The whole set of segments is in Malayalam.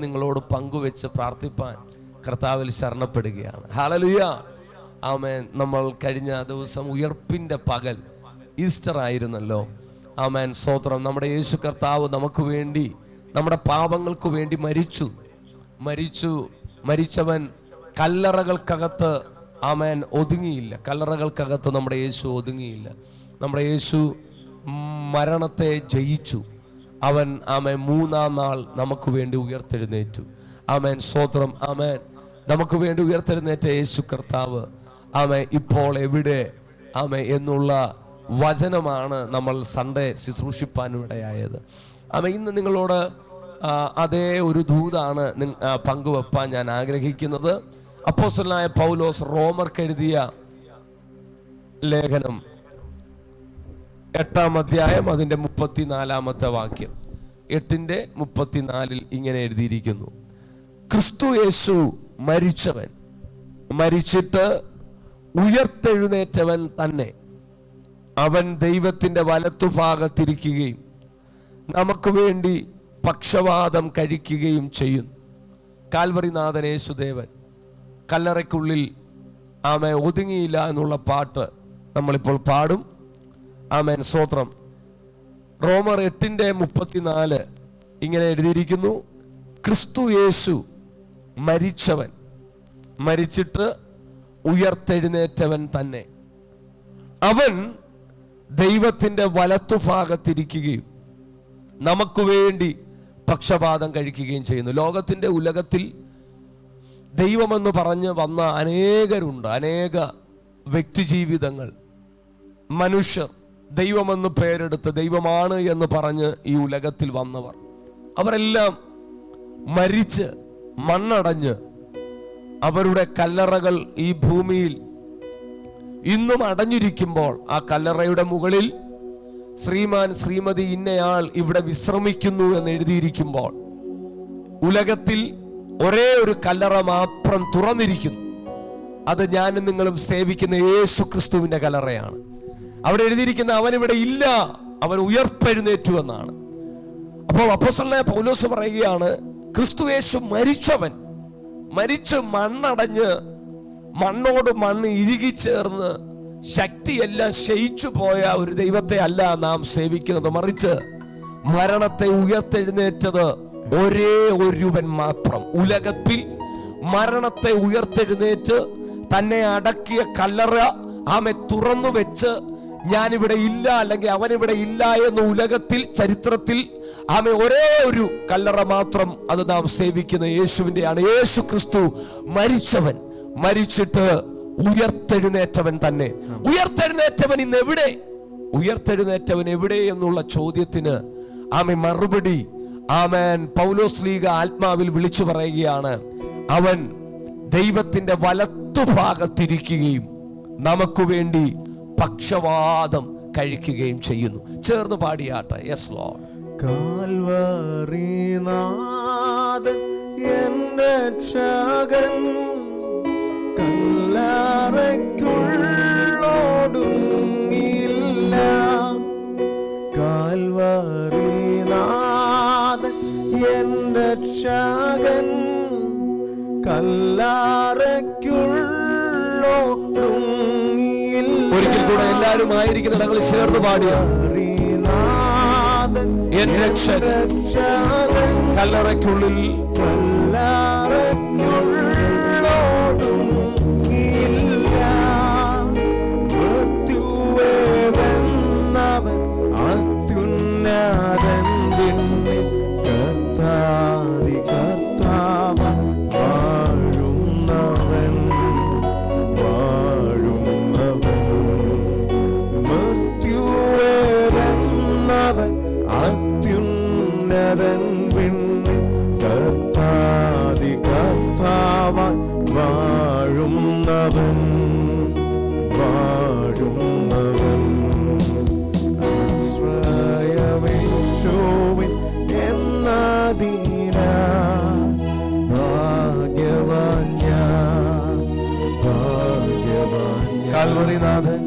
നിങ്ങളോട് പങ്കുവെച്ച് പ്രാർത്ഥിപ്പാൻ കർത്താവിൽ ശരണപ്പെടുകയാണ്. ഹല്ലേലൂയ, ആമേൻ. നമ്മൾ കഴിഞ്ഞ ദിവസം ഉയർപ്പിൻ്റെ പകൽ ഈസ്റ്റർ ആയിരുന്നല്ലോ. ആമേൻ, സ്തോത്രം. നമ്മുടെ യേശു കർത്താവ് നമുക്ക് വേണ്ടി, നമ്മുടെ പാപങ്ങൾക്ക് വേണ്ടി മരിച്ചവൻ കല്ലറകൾക്കകത്ത്, ആമേൻ, ഒതുങ്ങിയില്ല. കല്ലറകൾക്കകത്ത് നമ്മുടെ യേശു ഒതുങ്ങിയില്ല. നമ്മുടെ യേശു മരണത്തെ ജയിച്ചു. അവൻ, ആമേൻ, മൂന്നാം നാൾ നമുക്ക് വേണ്ടി ഉയർത്തെഴുന്നേറ്റു. ആമേൻ, സ്തോത്രം. ആമേൻ. നമുക്ക് വേണ്ടി ഉയർത്തെഴുന്നേറ്റ യേശു കർത്താവ്, ആമേൻ, ഇപ്പോൾ എവിടെ, ആമേൻ, എന്നുള്ള വചനമാണ് നമ്മൾ സൺഡേ ശുശ്രൂഷിപ്പാനിടയായത്. ആമേൻ. ഇന്ന് നിങ്ങളോട് അതേ ഒരു ദൂതാണ് പങ്കുവെപ്പാൻ ഞാൻ ആഗ്രഹിക്കുന്നത്. അപ്പോസ്തലനായ പൗലോസ് റോമർക്ക് എഴുതിയ ലേഖനം 8-ാം അധ്യായം അതിൻ്റെ 34-ാമത്തെ വാക്യം, 8:34 ഇങ്ങനെ എഴുതിയിരിക്കുന്നു: ക്രിസ്തു യേശു മരിച്ചിട്ട് ഉയർത്തെഴുന്നേറ്റവൻ തന്നെ. അവൻ ദൈവത്തിൻ്റെ വലത്തുഭാഗത്തിരിക്കുകയും നമുക്ക് വേണ്ടി പക്ഷവാദം കഴിക്കുകയും ചെയ്യുന്നു. കാൽവറിനാഥൻ യേശുദേവൻ കല്ലറയ്ക്കുള്ളിൽ, ആമേൻ, ഒതുങ്ങിയില്ല എന്നുള്ള പാട്ട് നമ്മളിപ്പോൾ പാടും. ആമേൻ, സ്തോത്രം. റോമർ 8:34 ഇങ്ങനെ എഴുതിയിരിക്കുന്നു: ക്രിസ്തു യേശു മരിച്ചിട്ട് ഉയർത്തെഴുന്നേറ്റവൻ തന്നെ. അവൻ ദൈവത്തിൻ്റെ വലത്തുഭാഗത്തിരിക്കുകയും നമുക്ക് വേണ്ടി പക്ഷപാതം കഴിക്കുകയും ചെയ്യുന്നു. ലോകത്തിൻ്റെ ഉലകത്തിൽ ദൈവമെന്ന് പറഞ്ഞ് വന്ന അനേകരുണ്ട്. അനേക വ്യക്തിജീവിതങ്ങൾ, മനുഷ്യർ ദൈവമെന്ന് പേരെടുത്ത് ദൈവമാണ് എന്ന് പറഞ്ഞ് ഈ ഉലകത്തിൽ വന്നവർ, അവരെല്ലാം മരിച്ച് മണ്ണടഞ്ഞ് അവരുടെ കല്ലറകൾ ഈ ഭൂമിയിൽ ഇന്നും അടഞ്ഞിരിക്കുമ്പോൾ, ആ കല്ലറയുടെ മുകളിൽ ശ്രീമാൻ ശ്രീമതി ഇന്നയാൾ ഇവിടെ വിശ്രമിക്കുന്നു എന്ന് എഴുതിയിരിക്കുമ്പോൾ, ഉലകത്തിൽ ഒരേ ഒരു കല്ലറ മാത്രം തുറന്നിരിക്കുന്നു. അത് ഞാനും നിങ്ങളും സേവിക്കുന്ന യേശു ക്രിസ്തുവിന്റെ കല്ലറയാണ്. അവിടെ എഴുതിയിരിക്കുന്ന അവൻ ഇവിടെ ഇല്ല, അവൻ ഉയർത്തെഴുന്നേറ്റു എന്നാണ്. അപ്പോൾ അപ്പോസ്തലനായ പൗലോസ് പറയുകയാണ്, ക്രിസ്തു യേശു മരിച്ച് മണ്ണടഞ്ഞ് മണ്ണോട് മണ്ണ് ഇഴുകിച്ചേർന്ന് ശക്തിയെല്ലാം ക്ഷയിച്ചു പോയ ഒരു ദൈവത്തെ അല്ല നാം സേവിക്കുന്നത്. മറിച്ച് മരണത്തെ ഉയർത്തെഴുന്നേറ്റത് ഒരേ ഒരുവൻ മാത്രം. ഉലകത്തിൽ മരണത്തെ ഉയർത്തെഴുന്നേറ്റ് തന്നെ അടക്കിയ കല്ലറ ആമെ തുറന്നു വെച്ച് ഞാനിവിടെ ഇല്ല, അല്ലെങ്കിൽ അവനിവിടെ ഇല്ല എന്ന് ഉലകത്തിൽ ചരിത്രത്തിൽ ആമെ ഒരേ ഒരു കല്ലറ മാത്രം, അത് നാം സേവിക്കുന്ന യേശുവിൻ്റെയാണ്. യേശു ക്രിസ്തു മരിച്ചിട്ട് ഉയർത്തെഴുന്നേറ്റവൻ തന്നെ. ഉയർത്തെഴുന്നേറ്റവൻ ഇന്ന് എവിടെ? ഉയർത്തെഴുന്നേറ്റവൻ എവിടെ എന്നുള്ള ചോദ്യത്തിന് ആമെ മറുപടി, ആമേൻ, പൗലോസ് ലീഗ ആത്മാവിൽ വിളിച്ചു പറയുകയാണ്. അവൻ ദൈവത്തിന്റെ വലത്തുഭാഗത്തിരിക്കുകയും നമുക്ക് വേണ്ടി പക്ഷവാദം കഴിക്കുകയും ചെയ്യുന്നു. ചേർന്ന് പാടിയാട്ടെ. Yes Lord. കാൽവറിനാഥൻ എന്റെ രക്ഷകൻ, കല്ലറയ്ക്കുള്ളോടുങ്ങില്ല. കാൽവറിനാഥൻ എന്റെ രക്ഷകൻ, കല്ലറയ്ക്കുള്ളോടുങ്ങില്ല. ഒരിക്കൽ കൂടെ എല്ലാവരും ആയിരിക്കുന്ന ഞങ്ങൾ ചേർന്ന് പാടിയ എൻ രക്ഷകൻ കല്ലറയ്ക്കുള്ളിൽ അത്യുന്നതൻ പിന്നെ കർത്താതി കർത്താവ വാഴുന്നവൻ മൃത്യുവേവെന്നവൻ അത്യുന്നതൻ പിന്നെ കർത്താതി കർത്താവ വാഴുന്നവൻ ആശ്രയവേശോവിൻ എന്നതിനാ ഭാഗ്യവാൻ ഞാൻ, ഭാഗ്യവാൻ. കാൽവറിനാഥൻ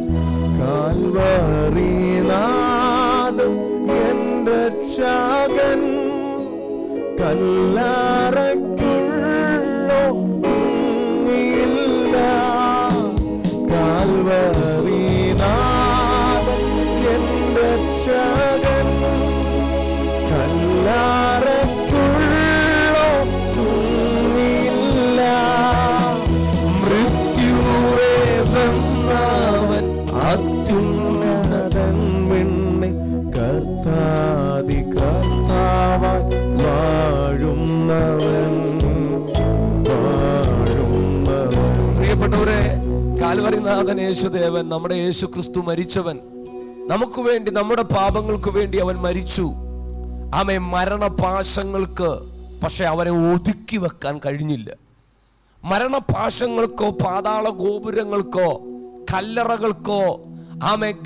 എന്റെ രക്ഷകൻ, കല്ലറയ്ക്കുള്ളോടുങ്ങില്ല. പ്രിയപ്പെട്ടവരെ, കാൽവരിനാഥൻ യേശുദേവൻ, നമ്മുടെ യേശു ക്രിസ്തു മരിച്ചവൻ, നമുക്ക് വേണ്ടി, നമ്മുടെ പാപങ്ങൾക്ക് വേണ്ടി അവൻ മരിച്ചു. ആമേൻ. മരണപാശങ്ങൾക്ക് പക്ഷെ അവനെ ഒതുക്കി വെക്കാൻ കഴിഞ്ഞില്ല. മരണപാശങ്ങൾക്കോ പാതാള ഗോപുരങ്ങൾക്കോ കല്ലറകൾക്കോ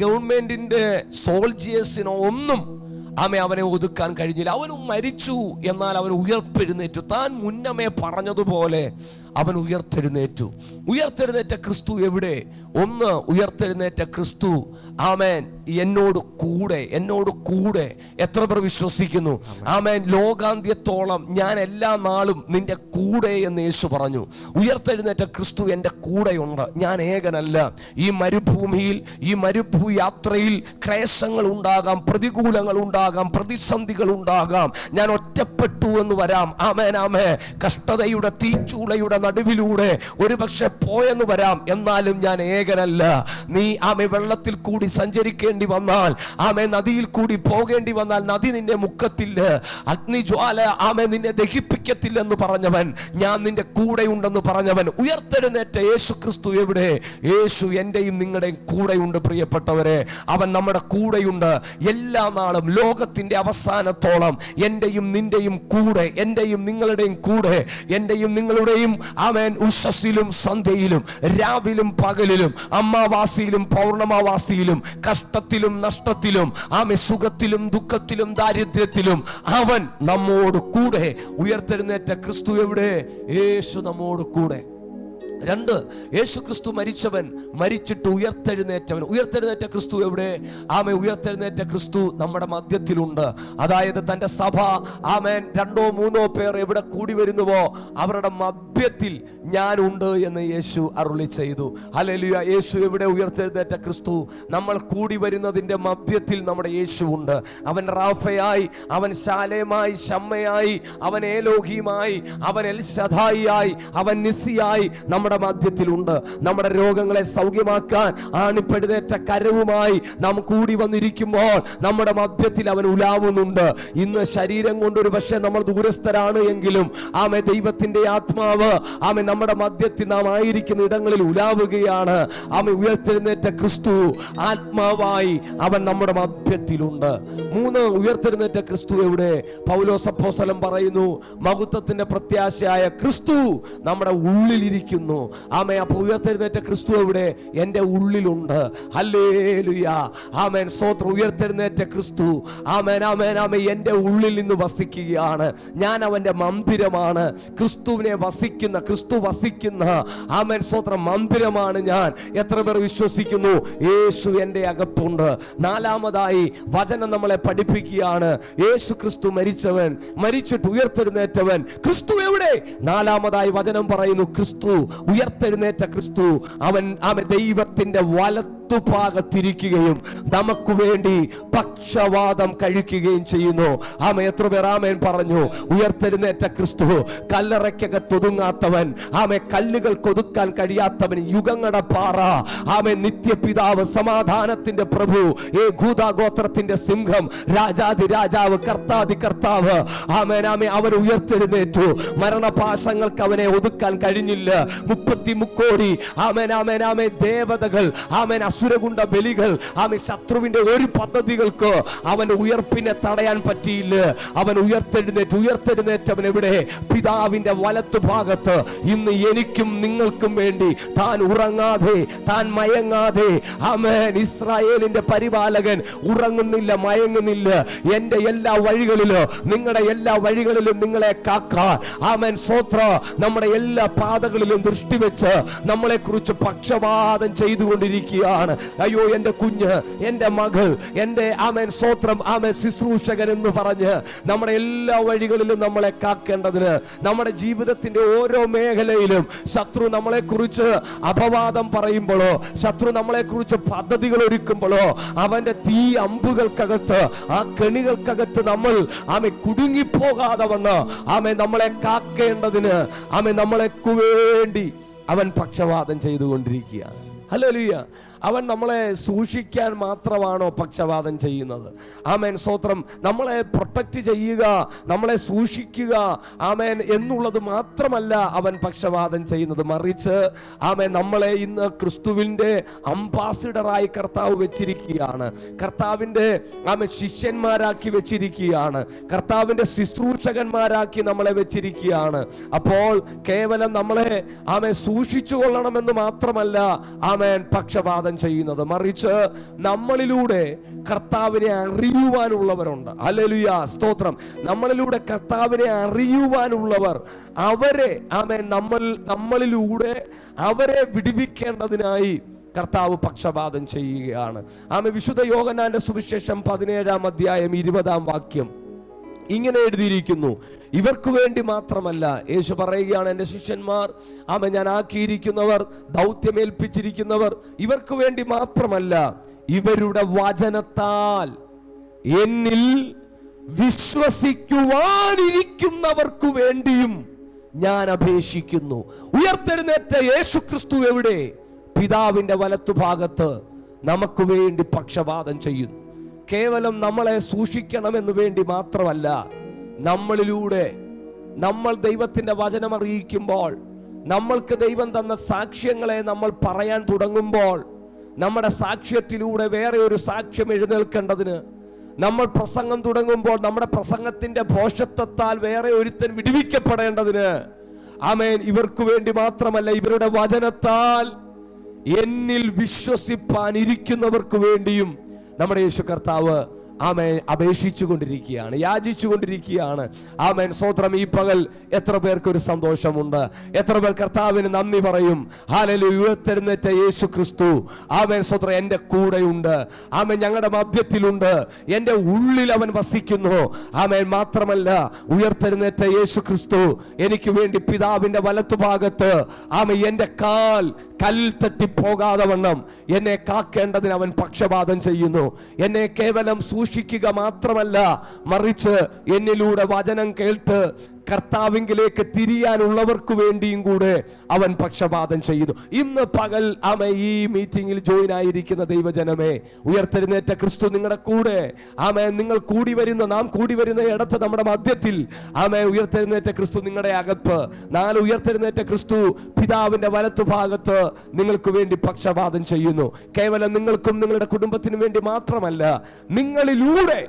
ഗവൺമെന്റിന്റെ സോൾജിയേഴ്സിനോ ഒന്നും അവനെ ഒതുക്കാൻ കഴിഞ്ഞില്ല. അവനും മരിച്ചു, എന്നാൽ അവൻ ഉയർത്തെഴുന്നേറ്റു. താൻ മുന്നമേ പറഞ്ഞതുപോലെ അവൻ ഉയർത്തെഴുന്നേറ്റു. ഉയർത്തെഴുന്നേറ്റ ക്രിസ്തു എവിടെ? ഒന്ന്, ഉയർത്തെഴുന്നേറ്റ ക്രിസ്തു ആമേൻ എന്നോട് കൂടെ. എത്ര പേർ വിശ്വസിക്കുന്നു? ആമേൻ. ലോകാന്ത്യത്തോളം ഞാൻ എല്ലാ നാളും നിന്റെ കൂടെ എന്ന് യേശു പറഞ്ഞു. ഉയർത്തെഴുന്നേറ്റ ക്രിസ്തു എൻ്റെ കൂടെയുണ്ട്. ഞാൻ ഏകനല്ല. ഈ മരുഭൂമിയിൽ, ഈ യാത്രയിൽ ക്ലേശങ്ങൾ ഉണ്ടാകാം, പ്രതികൂലങ്ങൾ ഉണ്ടാകാം, പ്രതിസന്ധികൾ ഉണ്ടാകാം. ഞാൻ ഒറ്റപ്പെട്ടു എന്ന് വരാം. ആമേൻ. കഷ്ടതയുടെ തീച്ചൂളയുടെ നടുവിലൂടെ ഒരുപക്ഷെ പോയെന്ന് വരാം. എന്നാലും ഞാൻ ഏകനല്ല. നീ വെള്ളത്തിൽ കൂടി സഞ്ചരിക്കേണ്ടി വന്നാൽ, നദിയിൽ കൂടി പോകേണ്ടി വന്നാൽ, നദി നിന്നെ മുക്കത്തില്ല, അഗ്നിജ്വാല നിന്നെ ദഹിപ്പിക്കത്തില്ലെന്ന് പറഞ്ഞവൻ, ഞാൻ നിന്റെ കൂടെയുണ്ടെന്ന് പറഞ്ഞവൻ, ഉയർത്തെഴുന്നേറ്റ യേശു ക്രിസ്തു എവിടെ? യേശു എന്റെയും നിങ്ങളുടെയും കൂടെയുണ്ട്. പ്രിയപ്പെട്ടവരെ, അവൻ നമ്മുടെ കൂടെയുണ്ട് എല്ലാ നാളും. ലോകത്തിന്റെ അവസാനത്തോളം എന്റെയും നിന്റെയും കൂടെ, എന്റെയും നിങ്ങളുടെയും കൂടെ, എന്റെയും നിങ്ങളുടെയും ഉഷസ്സിലും സന്ധ്യയിലും രാവിലും പകലിലും അമാവാസിയിലും പൗർണമാവാസിയിലും കഷ്ടത്തിലും നഷ്ടത്തിലും സുഖത്തിലും ദുഃഖത്തിലും ദാരിദ്ര്യത്തിലും അവൻ നമ്മോട് കൂടെ. ഉയർത്തെഴുന്നേറ്റ ക്രിസ്തു എവിടെ? യേശു നമ്മോട് കൂടെ. രണ്ട്, യേശു ക്രിസ്തു മരിച്ചവൻ, മരിച്ചിട്ട് ഉയർത്തെഴുന്നേറ്റവൻ. ഉയർത്തെഴുന്നേറ്റ ക്രിസ്തു എവിടെ? ഉയർത്തെഴുന്നേറ്റ ക്രിസ്തു നമ്മുടെ മധ്യത്തിലുണ്ട്. അതായത് തന്റെ സഭ രണ്ടോ മൂന്നോ പേർ എവിടെ കൂടി വരുന്നുവോ അവരുടെ മധ്യത്തിൽ ഞാനുണ്ട് എന്ന് യേശു അരുളി ചെയ്തു. ഹല്ലേലൂയ. യേശു എവിടെ? ഉയർത്തെഴുന്നേറ്റ ക്രിസ്തു നമ്മൾ കൂടി വരുന്നതിന്റെ മധ്യത്തിൽ നമ്മുടെ യേശു ഉണ്ട്. അവൻ റാഫയായി, അവൻ ശാലേമായി, ശമ്മയായി, അവൻ ഏലോഹിയുമായി, അവൻ എൽശദായിയായി, അവൻ നിസിയായി നമ്മുടെ മധ്യത്തിലുണ്ട്. നമ്മുടെ രോഗങ്ങളെ സൗഖ്യമാക്കാൻ ആണിപ്പെടുന്നേറ്റ കരവുമായി നാം കൂടി വന്നിരിക്കുമ്പോൾ നമ്മുടെ മധ്യത്തിൽ അവൻ ഉലാവുന്നുണ്ട്. ഇന്ന് ശരീരം കൊണ്ട് ഒരു പക്ഷേ നമ്മൾ ദൂരസ്ഥരാണ് എങ്കിലും ദൈവത്തിന്റെ ആത്മാവ് നമ്മുടെ മധ്യത്തിൽ നാം ആയിരിക്കുന്ന ഇടങ്ങളിൽ ഉലാവുകയാണ്. ഉയർത്തെഴുന്നേറ്റ ക്രിസ്തു ആത്മാവായി അവൻ നമ്മുടെ മധ്യത്തിലുണ്ട്. മൂന്ന്, ഉയർത്തെഴുന്നേറ്റ ക്രിസ്തു എവിടെ? പൗലോസ് അപ്പോസ്തലൻ പറയുന്നു, മഹത്വത്തിന്റെ പ്രത്യാശയായ ക്രിസ്തു നമ്മുടെ ഉള്ളിലിരിക്കുന്നു. അപ്പോൾ ഉയർത്തെഴുന്നേറ്റ ക്രിസ്തു എവിടെ? എൻ്റെ ഉള്ളിലുണ്ട്. ഹല്ലേലൂയ. ആമേൻ. സ്തോത്രം. ഉയർത്തെഴുന്നേറ്റ ക്രിസ്തു എൻ്റെ ഉള്ളിൽ നിന്ന് വസിക്കുകയാണ്. ഞാൻ അവന്റെ മന്ദിരമാണ്. ക്രിസ്തു വസിക്കുന്ന ആമേൻ സ്തോത്രം മന്ദിരമാണ് ഞാൻ. എത്ര പേർ വിശ്വസിക്കുന്നു? യേശു എൻ്റെ അകത്തുണ്ട്. നാലാമതായി വചനം നമ്മളെ പഠിപ്പിക്കുകയാണ്, യേശു ക്രിസ്തു മരിച്ചവൻ, മരിച്ചിട്ട് ഉയർത്തെഴുന്നേറ്റവൻ. ക്രിസ്തു എവിടെ? നാലാമതായി വചനം പറയുന്നു, ക്രിസ്തു, ഉയർത്തെഴുന്നേറ്റ ക്രിസ്തു അവൻ ദൈവത്തിന്റെ വലത്തുഭാഗത്തിരിക്കുകയും നമുക്ക് വേണ്ടി പക്ഷവാദം കഴിക്കുകയും ചെയ്യുന്നു. എത്ര പേർ ആമേൻ പറഞ്ഞു? ഉയർത്തെഴുന്നേറ്റ ക്രിസ്തു കല്ലറയ്ക്കകത്തൊതുങ്ങാത്തവൻ, കല്ലുകൾ കൊതുക്കാൻ കഴിയാത്തവൻ, യുഗങ്ങളുടെ പാറ, നിത്യപിതാവ്, സമാധാനത്തിന്റെ പ്രഭു, ഗോത്രത്തിന്റെ സിംഹം, രാജാതി രാജാവ്, കർത്താതി കർത്താവ്. അവർ ഉയർത്തെഴുന്നേറ്റു. മരണപാശങ്ങൾക്ക് അവനെ ഒതുക്കാൻ കഴിഞ്ഞില്ല. 33 കോടി ദേവതകൾ, അസുരഗുണ്ട ബലികൾ, ശത്രുവിന്റെ ഒരു പദ്ധതികൾക്ക് അവന്റെ ഉയർപ്പിനെ തടയാൻ പറ്റിയില്ല. അവൻ ഉയർത്തെഴുന്നേറ്റവൻ എവിടെ? പിതാവിന്റെ വലത്തു ഭാഗത്ത്. ഇന്ന് എനിക്കും നിങ്ങൾക്കും വേണ്ടി താൻ ഉറങ്ങാതെ, താൻ മയങ്ങാതെ, ഇസ്രായേലിന്റെ പരിപാലകൻ ഉറങ്ങുന്നില്ല, മയങ്ങുന്നില്ല. എന്റെ എല്ലാ വഴികളിലും, നിങ്ങളുടെ എല്ലാ വഴികളിലും നിങ്ങളെ കാക്കാൻ സ്വോത്ര നമ്മുടെ എല്ലാ പാതകളിലും ദൃഷ്ടി വെച്ച് നമ്മളെ കുറിച്ച് പക്ഷപാതം ചെയ്തുകൊണ്ടിരിക്കുകയാണ്. അയ്യോ, എന്റെ കുഞ്ഞ്, എന്റെ മകൾ, എന്റെ സ്വോത്രം ശുശ്രൂഷകൻ എന്ന് പറഞ്ഞ് നമ്മുടെ എല്ലാ വഴികളിലും നമ്മളെ കാക്കേണ്ടതിന്, നമ്മുടെ ജീവിതത്തിന്റെ ഓരോ മേഖലയിലും ശത്രു നമ്മളെ കുറിച്ച് അപവാദം പറയുമ്പോഴോ, ശത്രു നമ്മളെ കുറിച്ച് പദ്ധതികൾ ഒരുക്കുമ്പോഴോ, അവന്റെ തീ അമ്പുകൾക്കകത്ത്, ആ കെണികൾക്കകത്ത് നമ്മൾ കുടുങ്ങിപ്പോകാതെ വന്ന് നമ്മളെ കാക്കേണ്ടതിന് നമ്മളെ വേണ്ടി അവൻ പക്ഷവാദം ചെയ്തുകൊണ്ടിരിക്കുകയാണ്. ഹല്ലേലൂയ. അവൻ നമ്മളെ സൂക്ഷിക്കാൻ മാത്രമാണോ പക്ഷപാതം ചെയ്യുന്നത്? ആമേൻ, സ്തോത്രം. നമ്മളെ പ്രൊട്ടക്റ്റ് ചെയ്യുക, നമ്മളെ സൂക്ഷിക്കുക, ആമേൻ, എന്നുള്ളത് മാത്രമല്ല അവൻ പക്ഷപാതം ചെയ്യുന്നത്. മറിച്ച് ആമേൻ, നമ്മളെ ഇന്ന് ക്രിസ്തുവിൻ്റെ അംബാസിഡറായി കർത്താവ് വെച്ചിരിക്കുകയാണ്. കർത്താവിൻ്റെ ആമേൻ ശിഷ്യന്മാരാക്കി വെച്ചിരിക്കുകയാണ്. കർത്താവിൻ്റെ ശുശ്രൂഷകന്മാരാക്കി നമ്മളെ വെച്ചിരിക്കുകയാണ്. അപ്പോൾ കേവലം നമ്മളെ ആമേൻ സൂക്ഷിച്ചു കൊള്ളണമെന്ന് മാത്രമല്ല ആമേൻ പക്ഷപാതം ചെയ്യുന്നത്. മറിച്ച് നമ്മളിലൂടെ കർത്താവിനെ അറിയുവാനുള്ളവരുണ്ട്. ഹല്ലേലൂയ, സ്തോത്രം. നമ്മളിലൂടെ കർത്താവിനെ അറിയുവാനുള്ളവർ, അവരെ ആമേൻ നമ്മളിലൂടെ അവരെ വിടുവിക്കേണ്ടതിനായി കർത്താവ് പക്ഷപാതം ചെയ്യുകയാണ്. ആമേൻ. വിശുദ്ധ യോഹന്നാന്റെ സുവിശേഷം 17-ാം അധ്യായം 20-ാം വാക്യം ഇങ്ങനെ എഴുതിയിരിക്കുന്നു, ഇവർക്ക് വേണ്ടി മാത്രമല്ല. യേശു പറയുകയാണ്, എൻ്റെ ശിഷ്യന്മാർ, ആമേൻ, ഞാൻ ആക്കിയിരിക്കുന്നവർ, ദൗത്യമേൽപ്പിച്ചിരിക്കുന്നവർ, ഇവർക്ക് വേണ്ടി മാത്രമല്ല, ഇവരുടെ വചനത്താൽ എന്നിൽ വിശ്വസിക്കുവാനിരിക്കുന്നവർക്കു വേണ്ടിയും ഞാൻ അപേക്ഷിക്കുന്നു. ഉയർത്തെഴുന്നേറ്റ യേശു ക്രിസ്തു എവിടെ? പിതാവിന്റെ വലത്തുഭാഗത്ത് നമുക്ക് വേണ്ടി പക്ഷപാതം ചെയ്യുന്നു. കേവലം നമ്മളെ സൂക്ഷിക്കണമെന്ന് വേണ്ടി മാത്രമല്ല, നമ്മളിലൂടെ നമ്മൾ ദൈവത്തിന്റെ വചനം അറിയിക്കുമ്പോൾ, നമ്മൾക്ക് ദൈവം തന്ന സാക്ഷ്യങ്ങളെ നമ്മൾ പറയാൻ തുടങ്ങുമ്പോൾ, നമ്മുടെ സാക്ഷ്യത്തിലൂടെ വേറെ ഒരു സാക്ഷ്യം എഴുന്നേൽക്കേണ്ടതിന്, നമ്മൾ പ്രസംഗം തുടങ്ങുമ്പോൾ നമ്മുടെ പ്രസംഗത്തിന്റെ ഭോഷത്വത്താൽ വേറെ ഒരുത്തൻ വിടുവിക്കപ്പെടേണ്ടതിന്, ആമേൻ, ഇവർക്ക് വേണ്ടി മാത്രമല്ല, ഇവരുടെ വചനത്താൽ എന്നിൽ വിശ്വസിപ്പാനിരിക്കുന്നവർക്ക് വേണ്ടിയും നമ്മുടെ യേശു കർത്താവ് ആമേൻ അപേക്ഷിച്ചു കൊണ്ടിരിക്കുകയാണ്, യാചിച്ചു കൊണ്ടിരിക്കുകയാണ്. ആമേൻ, സ്തോത്രം. ഈ പകൽ എത്ര പേർക്ക് ഒരു സന്തോഷമുണ്ട്? എത്ര പേർ കർത്താവിന് നന്ദി പറയും? ഹല്ലേലൂയ. ഉയർത്തെഴുന്നേറ്റ യേശു ക്രിസ്തു, ആമേൻ, സ്തോത്രം, എൻ്റെ കൂടെയുണ്ട്. ആമേൻ, ഞങ്ങളുടെ മധ്യത്തിലുണ്ട്. എൻ്റെ ഉള്ളിൽ അവൻ വസിക്കുന്നു. ആമേൻ. മാത്രമല്ല, ഉയർത്തെഴുന്നേറ്റ യേശു ക്രിസ്തു എനിക്ക് വേണ്ടി പിതാവിന്റെ വലത്തുഭാഗത്ത്, ആമേൻ, എൻ്റെ കാൽ കല്ലിൽ തട്ടി പോകാതെ വണ്ണം എന്നെ കാക്കേണ്ടതിന് അവൻ പക്ഷപാതം ചെയ്യുന്നു. എന്നെ കേവലം സൂക്ഷിക്കുക മാത്രമല്ല, മറിച്ച് എന്നിലൂടെ വചനം കേട്ട് കർത്താവിങ്കിലേക്ക് തിരിയാനുള്ളവർക്ക് വേണ്ടിയും കൂടെ അവൻ പക്ഷപാതം ചെയ്യുന്നു. ഇന്ന് പകൽ ഈ മീറ്റിംഗിൽ ജോയിൻ ആയിരിക്കുന്ന ദൈവജനമേ, ഉയർത്തെഴുന്നേറ്റ ക്രിസ്തു നിങ്ങളുടെ കൂടെ, നിങ്ങൾ നാം കൂടി വരുന്ന ഇടത്ത് നമ്മുടെ മധ്യത്തിൽ, ഉയർത്തെഴുന്നേറ്റ ക്രിസ്തു നിങ്ങളുടെ അകത്ത്, ഉയർത്തെഴുന്നേറ്റ ക്രിസ്തു പിതാവിന്റെ വലത്തുഭാഗത്ത് നിങ്ങൾക്ക് വേണ്ടി പക്ഷപാതം ചെയ്യുന്നു. കേവലം നിങ്ങൾക്കും നിങ്ങളുടെ കുടുംബത്തിനും വേണ്ടി മാത്രമല്ല, നിങ്ങളിലൂടെ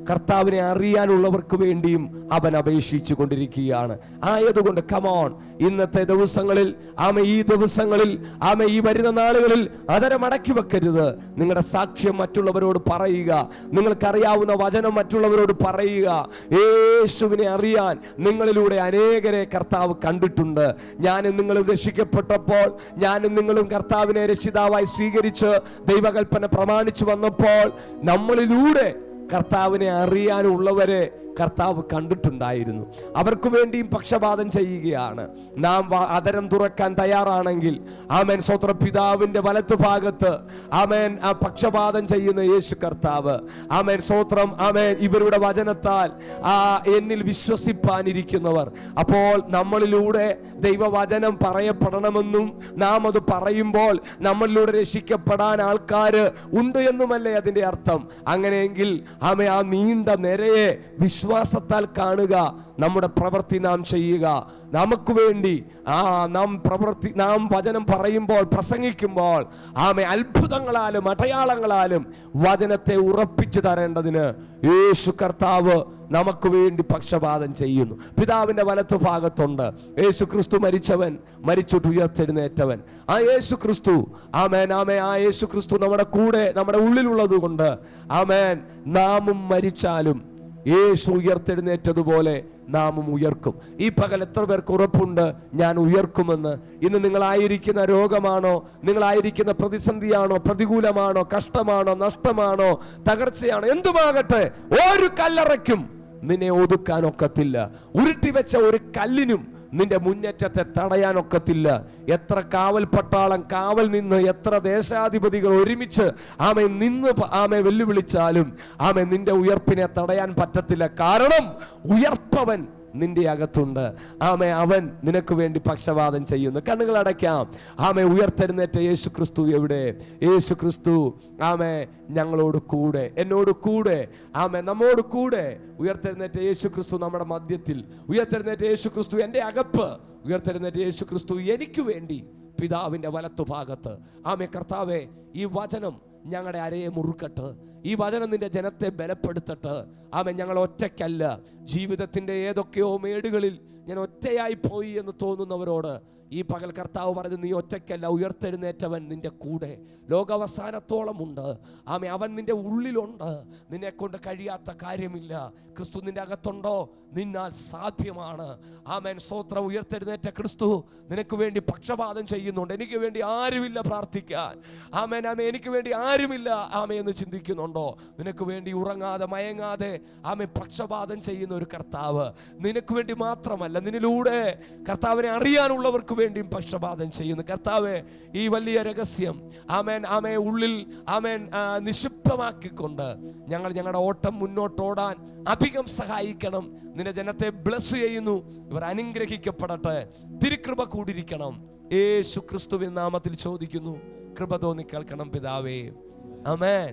കർത്താവിനെ അറിയാനുള്ളവർക്ക് വേണ്ടിയും അവൻ അപേക്ഷിച്ചു കൊണ്ടിരിക്കുകയാണ്. ആയതുകൊണ്ട് കമോൺ, ഇന്നത്തെ ദിവസങ്ങളിൽ, ഈ ദിവസങ്ങളിൽ, ഈ വരുന്ന നാളുകളിൽ അതരമടക്കി വെക്കരുത്. നിങ്ങളുടെ സാക്ഷ്യം മറ്റുള്ളവരോട് പറയുക. നിങ്ങൾക്കറിയാവുന്ന വചനം മറ്റുള്ളവരോട് പറയുക. യേശുവിനെ അറിയാൻ നിങ്ങളിലൂടെ അനേകരെ കർത്താവ് കണ്ടിട്ടുണ്ട്. ഞാനും നിങ്ങളും രക്ഷിക്കപ്പെട്ടപ്പോൾ, ഞാനും നിങ്ങളും കർത്താവിനെ രക്ഷിതാവായി സ്വീകരിച്ച് ദൈവകൽപ്പന പ്രമാണിച്ചു വന്നപ്പോൾ, നമ്മളിലൂടെ കർത്താവിനെ അറിയാനുള്ളവരെ കർത്താവ് കണ്ടിട്ടുണ്ടായിരുന്നു. അവർക്ക് വേണ്ടിയും പക്ഷപാതം ചെയ്യുകയാണ്. നാം അതരം തുറക്കാൻ തയ്യാറാണെങ്കിൽ, ആമേൻ, സ്വത്ര പിതാവിന്റെ വലത്തുഭാഗത്ത്, ആമേൻ, പക്ഷപാതം ചെയ്യുന്ന യേശു കർത്താവ്, ആമേൻ, സ്വത്രം, ആമേൻ, ഇവരുടെ വചനത്താൽ എന്നിൽ വിശ്വസിപ്പാനിരിക്കുന്നവർ. അപ്പോൾ നമ്മളിലൂടെ ദൈവവചനം പറയപ്പെടണമെന്നും നാം അത് പറയുമ്പോൾ നമ്മളിലൂടെ രക്ഷിക്കപ്പെടാൻ ആൾക്കാര് ഉണ്ട് എന്നുമല്ലേ അതിന്റെ അർത്ഥം? അങ്ങനെയെങ്കിൽ ആമേൻ, ആ നീണ്ട നിരയെ വിശ്വാസത്താൽ കാണുക, നമ്മുടെ പ്രവൃത്തി നാം ചെയ്യുക. നമുക്ക് വേണ്ടി നാം വചനം പറയുമ്പോൾ, പ്രസംഗിക്കുമ്പോൾ, അത്ഭുതങ്ങളാലും അടയാളങ്ങളാലും വചനത്തെ ഉറപ്പിച്ചു തരേണ്ടതിന് യേശു കർത്താവ് നമുക്ക് വേണ്ടി പക്ഷപാതം ചെയ്യുന്നു. പിതാവിന്റെ വലത്തുഭാഗത്തുണ്ട് യേശു ക്രിസ്തു, മരിച്ചിട്ട് ഉയർത്തെഴുന്നേറ്റവൻ. ആ യേശു ക്രിസ്തു, ആമേൻ, ആ യേശു ക്രിസ്തു നമ്മുടെ കൂടെ, നമ്മുടെ ഉള്ളിലുള്ളത് കൊണ്ട്, ആമേൻ, നാമും മരിച്ചാലും യേശു ഉയർത്തെഴുന്നേറ്റതുപോലെ നാമും ഉയർക്കും. ഈ പകൽ എത്ര പേർക്ക് ഉറപ്പുണ്ട് ഞാൻ ഉയർക്കുമെന്ന്? ഇന്ന് നിങ്ങളായിരിക്കുന്ന രോഗമാണോ, നിങ്ങളായിരിക്കുന്ന പ്രതിസന്ധിയാണോ, പ്രതികൂലമാണോ, കഷ്ടമാണോ, നഷ്ടമാണോ, തകർച്ചയാണോ, എന്തുമാകട്ടെ, ഒരു കല്ലറയ്ക്കും നിന്നെ ഒതുക്കാനൊക്കത്തില്ല. ഉരുട്ടിവെച്ച ഒരു കല്ലിനും നിന്റെ മുന്നേറ്റത്തെ തടയാനൊക്കത്തില്ല. എത്ര കാവൽ പട്ടാളം കാവൽ നിന്ന്, എത്ര ദേശാധിപതികൾ ഒരുമിച്ച് നിന്ന് വെല്ലുവിളിച്ചാലും നിന്റെ ഉയർപ്പിനെ തടയാൻ പറ്റത്തില്ല. കാരണം ഉയർപ്പവൻ നിന്റെ അകത്തുണ്ട്. ആമേ, അവൻ നിനക്ക് വേണ്ടി പക്ഷപാതം ചെയ്യുന്നു. കണ്ണുകൾ അടയ്ക്കാം. ആമേ, ഉയർത്തെഴുന്നേറ്റ യേശു ക്രിസ്തു എവിടെ? യേശു ക്രിസ്തു ആമേ ഞങ്ങളോട് കൂടെ, എന്നോട് കൂടെ, ആമേ നമ്മോട് കൂടെ. ഉയർത്തെഴുന്നേറ്റ യേശു ക്രിസ്തു നമ്മുടെ മധ്യത്തിൽ. ഉയർത്തെഴുന്നേറ്റ യേശു ക്രിസ്തു എൻ്റെ അകപ്പ്. ഉയർത്തെഴുന്നേറ്റ യേശു ക്രിസ്തു എനിക്ക് വേണ്ടി പിതാവിൻ്റെ വലത്തുഭാഗത്ത്. ആമേ കർത്താവേ, ഈ വചനം ഞങ്ങളുടെ അരയെ മുറുക്കട്ട്. ഈ വചനം നിന്റെ ജനത്തെ ബലപ്പെടുത്തട്ട്. ആമേ, ഞങ്ങൾ ഒറ്റയ്ക്കല്ല. ജീവിതത്തിൻ്റെ ഏതൊക്കെയോ മേടുകളിൽ ഞാൻ ഒറ്റയായി പോയി എന്ന് തോന്നുന്നവരോട് ഈ പകൽ കർത്താവ് പറഞ്ഞു, നീ ഒറ്റയ്ക്കല്ല, ഉയർത്തെഴുന്നേറ്റവൻ നിന്റെ കൂടെ ലോകാവസാനത്തോളം ഉണ്ട്. ആമേ, അവൻ നിന്റെ ഉള്ളിലുണ്ട്. നിന്നെ കൊണ്ട് കഴിയാത്ത കാര്യമില്ല. ക്രിസ്തു നിന്റെ അകത്തുണ്ടോ? നിന്നാൽ സാധ്യമാണ്. ആമേൻ, സ്തോത്രം. ഉയർത്തെഴുന്നേറ്റ ക്രിസ്തു നിനക്ക് വേണ്ടി പക്ഷപാതം ചെയ്യുന്നുണ്ട്. എനിക്ക് വേണ്ടി ആരുമില്ല പ്രാർത്ഥിക്കാൻ. ആമേൻ, ആമേ, എനിക്ക് വേണ്ടി ആരുമില്ല ആമേ എന്ന് ചിന്തിക്കുന്നുണ്ടോ? നിനക്ക് വേണ്ടി ഉറങ്ങാതെ മയങ്ങാതെ ആമേ പക്ഷപാതം ചെയ്യുന്ന ഒരു കർത്താവ് നിനക്ക് വേണ്ടി മാത്രമല്ല, നിന്നിലൂടെ കർത്താവിനെ അറിയാനുള്ളവർക്ക് വേണ്ടിയും പക്ഷപാതം ചെയ്യുന്നു. കർത്താവേ, ഈ വലിയ രഹസ്യം ആമേൻ ആമേ ഉള്ളിൽ ആമേൻ നിക്ഷിപ്തമാക്കിക്കൊണ്ട് ഞങ്ങളുടെ ഓട്ടം മുന്നോട്ടോടാൻ അധികം സഹായിക്കണം. നിന്റെ ജനത്തെ ബ്ലസ് ചെയ്യുന്നു. ഇവർ അനുഗ്രഹിക്കപ്പെടട്ടെ. തിരുകൃപ കൂടിയിരിക്കണം. യേശു ക്രിസ്തുവിൻ നാമത്തിൽ ചോദിക്കുന്നു. കൃപ തോന്നി കേൾക്കണം പിതാവേ. ആമേൻ.